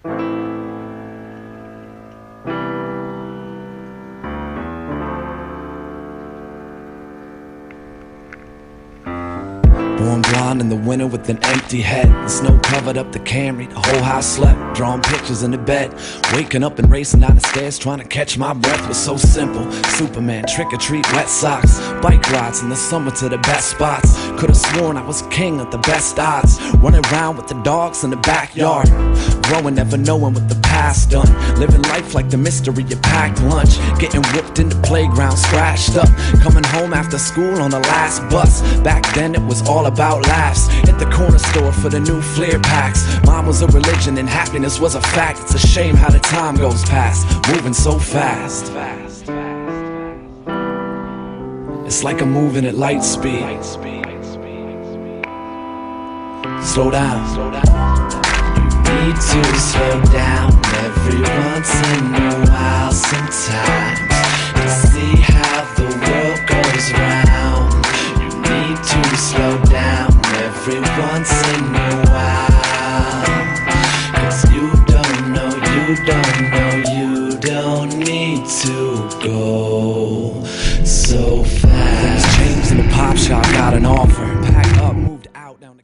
Born blind in the winter with an empty head. The snow covered up the Camry, the whole house slept. Drawing pictures in the bed, waking up and racing down the stairs, trying to catch my breath was so simple. Superman, trick or treat, wet socks, bike rides in the summer to the best spots. Could've sworn I was king at the best odds, running around with the dogs in the backyard. Growing, never knowing what the past done, living life like the mystery of packed lunch. Getting whooped in the playground, scratched up, coming home after school on the last bus. Back then it was all about laughs, at the corner store for the new Fleer packs. Mine was a religion and happiness was a fact. It's a shame how the time goes past, moving so fast. It's like I'm moving at light speed. Slow down. You need to slow down every once in a while sometimes, to see how the world goes round. You need to slow down every once in a while, 'cause you don't know, you don't need to go so fast. Things changed in the pop shop, got an offer. Pack up, moved out down the